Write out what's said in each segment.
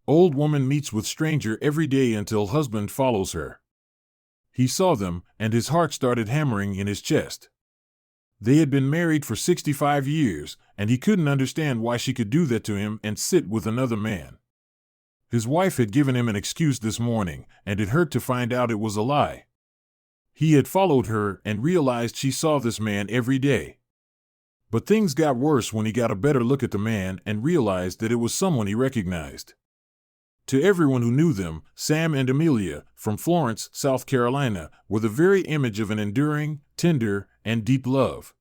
Old woman meets with stranger every day until husband follows her. He saw them, and his heart started hammering in his chest. They had been married for 65 years, and he couldn't understand why she could do that to him and sit with another man. His wife had given him an excuse this morning, and it hurt to find out it was a lie. He had followed her and realized she saw this man every day. But things got worse when he got a better look at the man and realized that it was someone he recognized. To everyone who knew them, Sam and Amelia, from Florence, South Carolina, were the very image of an enduring, tender, and deep love.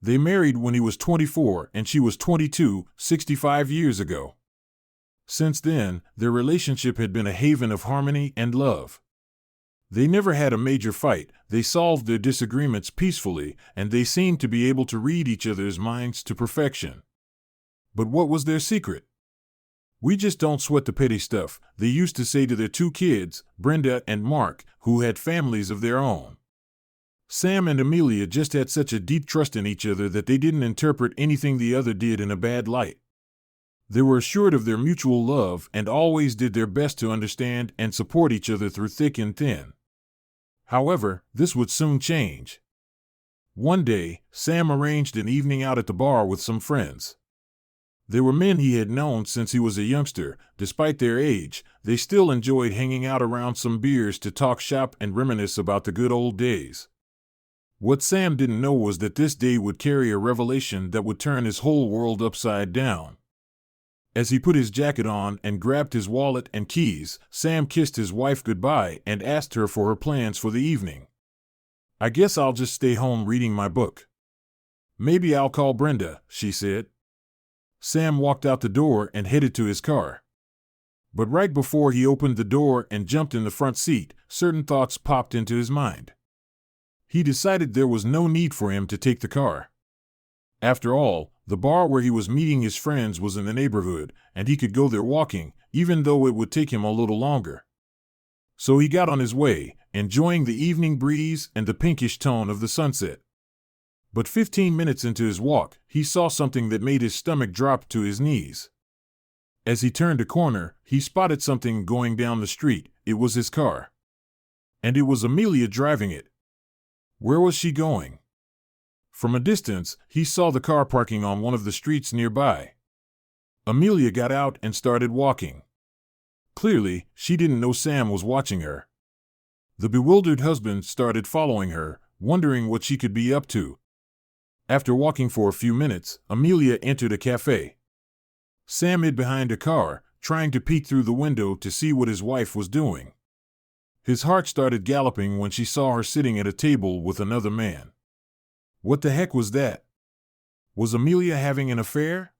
They married when he was 24 and she was 22, 65 years ago. Since then, their relationship had been a haven of harmony and love. They never had a major fight, they solved their disagreements peacefully, and they seemed to be able to read each other's minds to perfection. But what was their secret? "We just don't sweat the petty stuff," they used to say to their two kids, Brenda and Mark, who had families of their own. Sam and Amelia just had such a deep trust in each other that they didn't interpret anything the other did in a bad light. They were assured of their mutual love and always did their best to understand and support each other through thick and thin. However, this would soon change. One day, Sam arranged an evening out at the bar with some friends. They were men he had known since he was a youngster. Despite their age, they still enjoyed hanging out around some beers to talk shop and reminisce about the good old days. What Sam didn't know was that this day would carry a revelation that would turn his whole world upside down. As he put his jacket on and grabbed his wallet and keys, Sam kissed his wife goodbye and asked her for her plans for the evening. "I guess I'll just stay home reading my book. Maybe I'll call Brenda," she said. Sam walked out the door and headed to his car. But right before he opened the door and jumped in the front seat, certain thoughts popped into his mind. He decided there was no need for him to take the car. After all, the bar where he was meeting his friends was in the neighborhood, and he could go there walking, even though it would take him a little longer. So he got on his way, enjoying the evening breeze and the pinkish tone of the sunset. But 15 minutes into his walk, he saw something that made his stomach drop to his knees. As he turned a corner, he spotted something going down the street. It was his car. And it was Amelia driving it. Where was she going? From a distance, he saw the car parking on one of the streets nearby. Amelia got out and started walking. Clearly, she didn't know Sam was watching her. The bewildered husband started following her, wondering what she could be up to. After walking for a few minutes, Amelia entered a cafe. Sam hid behind a car, trying to peek through the window to see what his wife was doing. His heart started galloping when she saw her sitting at a table with another man. What the heck was that? Was Amelia having an affair?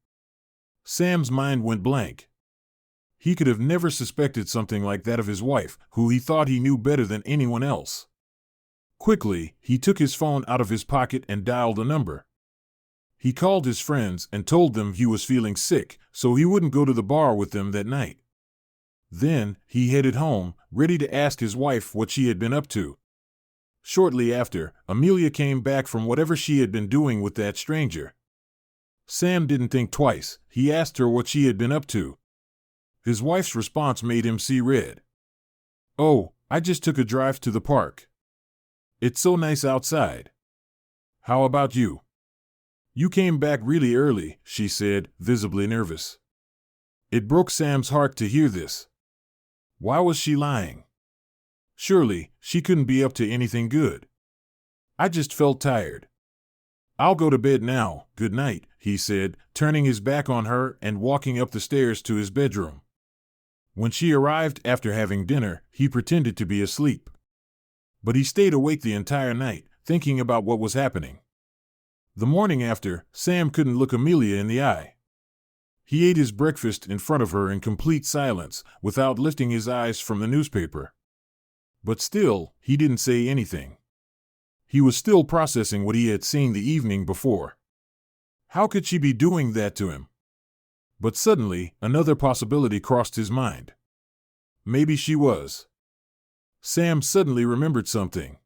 Sam's mind went blank. He could have never suspected something like that of his wife, who he thought he knew better than anyone else. Quickly, he took his phone out of his pocket and dialed a number. He called his friends and told them he was feeling sick, so he wouldn't go to the bar with them that night. Then, he headed home, ready to ask his wife what she had been up to. Shortly after, Amelia came back from whatever she had been doing with that stranger. Sam didn't think twice. He asked her what she had been up to. His wife's response made him see red. "Oh, I just took a drive to the park. It's so nice outside. How about you?" "You came back really early," she said, visibly nervous. It broke Sam's heart to hear this. Why was she lying? Surely, she couldn't be up to anything good. "I just felt tired. I'll go to bed now, good night," he said, turning his back on her and walking up the stairs to his bedroom. When she arrived after having dinner, he pretended to be asleep. But he stayed awake the entire night, thinking about what was happening. The morning after, Sam couldn't look Amelia in the eye. He ate his breakfast in front of her in complete silence, without lifting his eyes from the newspaper. But still, he didn't say anything. He was still processing what he had seen the evening before. How could she be doing that to him? But suddenly, another possibility crossed his mind. Maybe she was. Sam suddenly remembered something.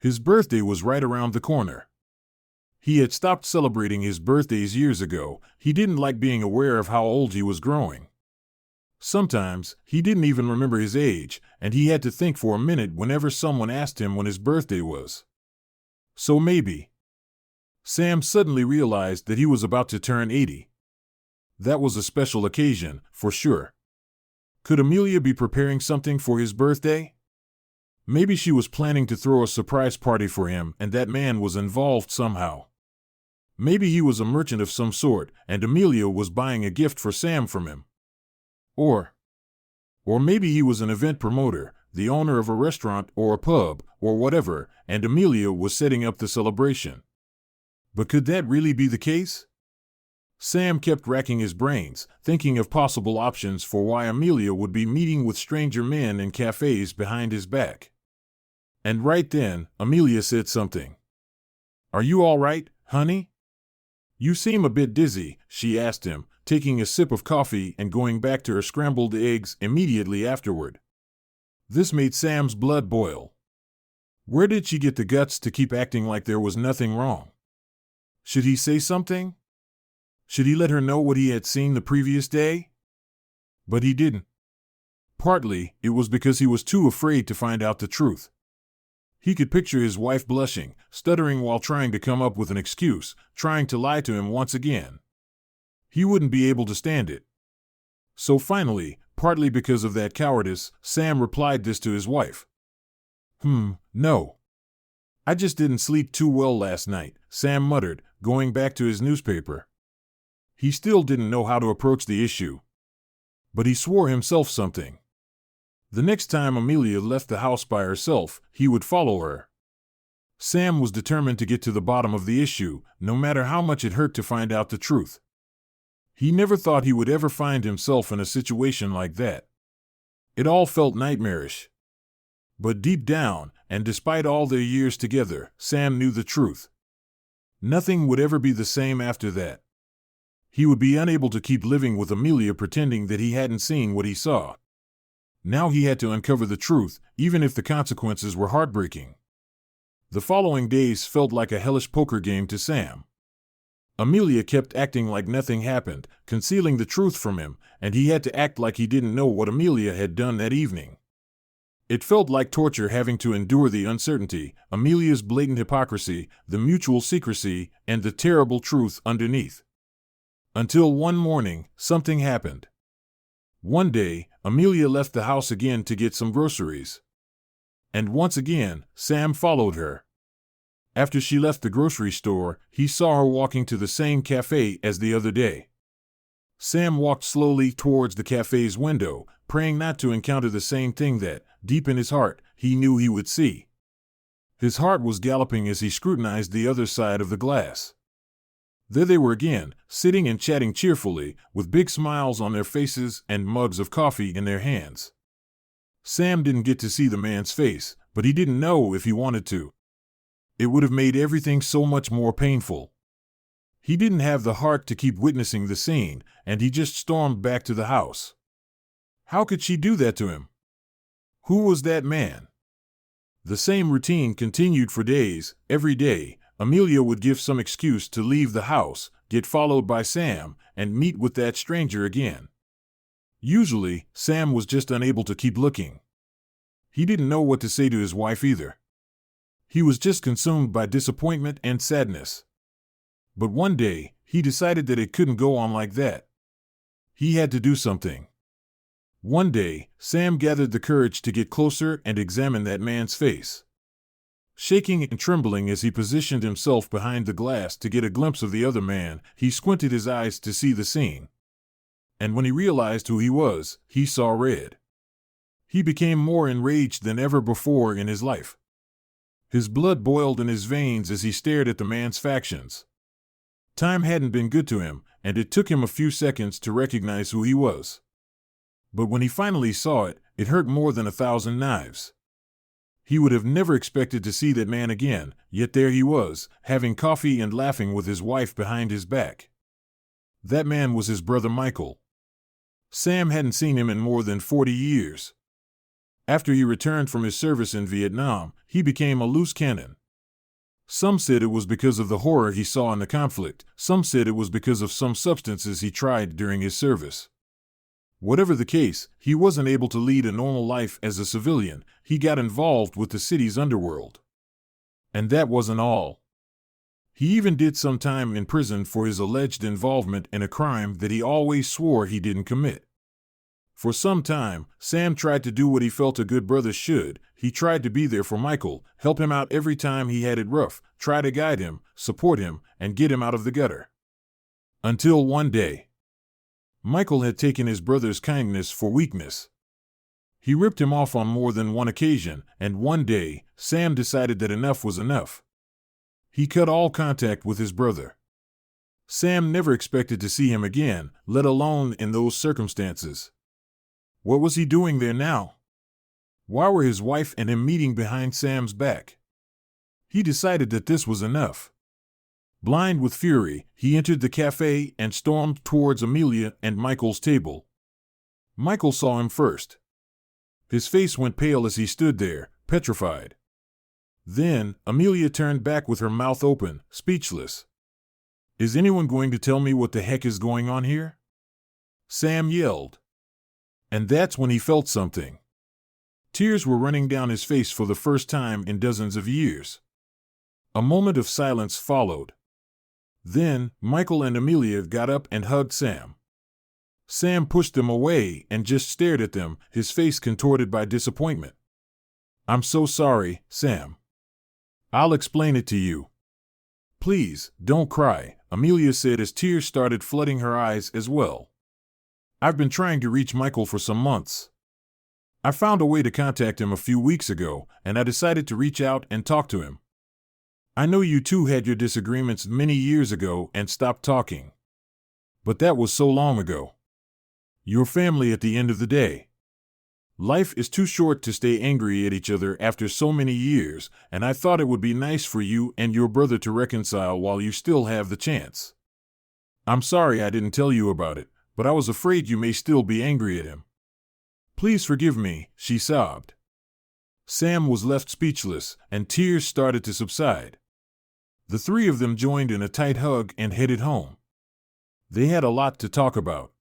His birthday was right around the corner. He had stopped celebrating his birthdays years ago. He didn't like being aware of how old he was growing. Sometimes, he didn't even remember his age, and he had to think for a minute whenever someone asked him when his birthday was. So maybe. Sam suddenly realized that he was about to turn 80. That was a special occasion, for sure. Could Amelia be preparing something for his birthday? Maybe she was planning to throw a surprise party for him and that man was involved somehow. Maybe he was a merchant of some sort and Amelia was buying a gift for Sam from him. Or maybe he was an event promoter, the owner of a restaurant or a pub or whatever, and Amelia was setting up the celebration. But could that really be the case? Sam kept racking his brains, thinking of possible options for why Amelia would be meeting with stranger men in cafes behind his back. And right then, Amelia said something. "Are you all right, honey? You seem a bit dizzy," she asked him, taking a sip of coffee and going back to her scrambled eggs immediately afterward. This made Sam's blood boil. Where did she get the guts to keep acting like there was nothing wrong? Should he say something? Should he let her know what he had seen the previous day? But he didn't. Partly, it was because he was too afraid to find out the truth. He could picture his wife blushing, stuttering while trying to come up with an excuse, trying to lie to him once again. He wouldn't be able to stand it. So finally, partly because of that cowardice, Sam replied this to his wife. No. I just didn't sleep too well last night," Sam muttered, going back to his newspaper. He still didn't know how to approach the issue. But he swore himself something. The next time Amelia left the house by herself, he would follow her. Sam was determined to get to the bottom of the issue, no matter how much it hurt to find out the truth. He never thought he would ever find himself in a situation like that. It all felt nightmarish. But deep down, and despite all their years together, Sam knew the truth. Nothing would ever be the same after that. He would be unable to keep living with Amelia pretending that he hadn't seen what he saw. Now he had to uncover the truth, even if the consequences were heartbreaking. The following days felt like a hellish poker game to Sam. Amelia kept acting like nothing happened, concealing the truth from him, and he had to act like he didn't know what Amelia had done that evening. It felt like torture having to endure the uncertainty, Amelia's blatant hypocrisy, the mutual secrecy, and the terrible truth underneath. Until one morning, something happened. One day, Amelia left the house again to get some groceries. And once again, Sam followed her. After she left the grocery store, he saw her walking to the same cafe as the other day. Sam walked slowly towards the cafe's window, praying not to encounter the same thing that, deep in his heart, he knew he would see. His heart was galloping as he scrutinized the other side of the glass. There they were again, sitting and chatting cheerfully, with big smiles on their faces and mugs of coffee in their hands. Sam didn't get to see the man's face, but he didn't know if he wanted to. It would have made everything so much more painful. He didn't have the heart to keep witnessing the scene, and he just stormed back to the house. How could she do that to him? Who was that man? The same routine continued for days. Every day, Amelia would give some excuse to leave the house, get followed by Sam, and meet with that stranger again. Usually, Sam was just unable to keep looking. He didn't know what to say to his wife either. He was just consumed by disappointment and sadness. But one day, he decided that it couldn't go on like that. He had to do something. One day, Sam gathered the courage to get closer and examine that man's face. Shaking and trembling as he positioned himself behind the glass to get a glimpse of the other man, he squinted his eyes to see the scene. And when he realized who he was, he saw red. He became more enraged than ever before in his life. His blood boiled in his veins as he stared at the man's factions. Time hadn't been good to him, and it took him a few seconds to recognize who he was. But when he finally saw it, it hurt more than 1,000 knives. He would have never expected to see that man again, yet there he was, having coffee and laughing with his wife behind his back. That man was his brother Michael. Sam hadn't seen him in more than 40 years. After he returned from his service in Vietnam, he became a loose cannon. Some said it was because of the horror he saw in the conflict, some said it was because of some substances he tried during his service. Whatever the case, he wasn't able to lead a normal life as a civilian. He got involved with the city's underworld. And that wasn't all. He even did some time in prison for his alleged involvement in a crime that he always swore he didn't commit. For some time, Sam tried to do what he felt a good brother should. He tried to be there for Michael, help him out every time he had it rough, try to guide him, support him, and get him out of the gutter. Until one day, Michael had taken his brother's kindness for weakness. He ripped him off on more than one occasion, and one day, Sam decided that enough was enough. He cut all contact with his brother. Sam never expected to see him again, let alone in those circumstances. What was he doing there now? Why were his wife and him meeting behind Sam's back? He decided that this was enough. Blind with fury, he entered the cafe and stormed towards Amelia and Michael's table. Michael saw him first. His face went pale as he stood there, petrified. Then, Amelia turned back with her mouth open, speechless. "Is anyone going to tell me what the heck is going on here?" Sam yelled. And that's when he felt something. Tears were running down his face for the first time in dozens of years. A moment of silence followed. Then, Michael and Amelia got up and hugged Sam. Sam pushed them away and just stared at them, his face contorted by disappointment. "I'm so sorry, Sam. I'll explain it to you." "Please, don't cry," Amelia said as tears started flooding her eyes as well. "I've been trying to reach Michael for some months. I found a way to contact him a few weeks ago, and I decided to reach out and talk to him. I know you two had your disagreements many years ago and stopped talking. But that was so long ago. You're family at the end of the day. Life is too short to stay angry at each other after so many years, and I thought it would be nice for you and your brother to reconcile while you still have the chance. I'm sorry I didn't tell you about it, but I was afraid you may still be angry at him. Please forgive me," she sobbed. Sam was left speechless, and tears started to subside. The three of them joined in a tight hug and headed home. They had a lot to talk about.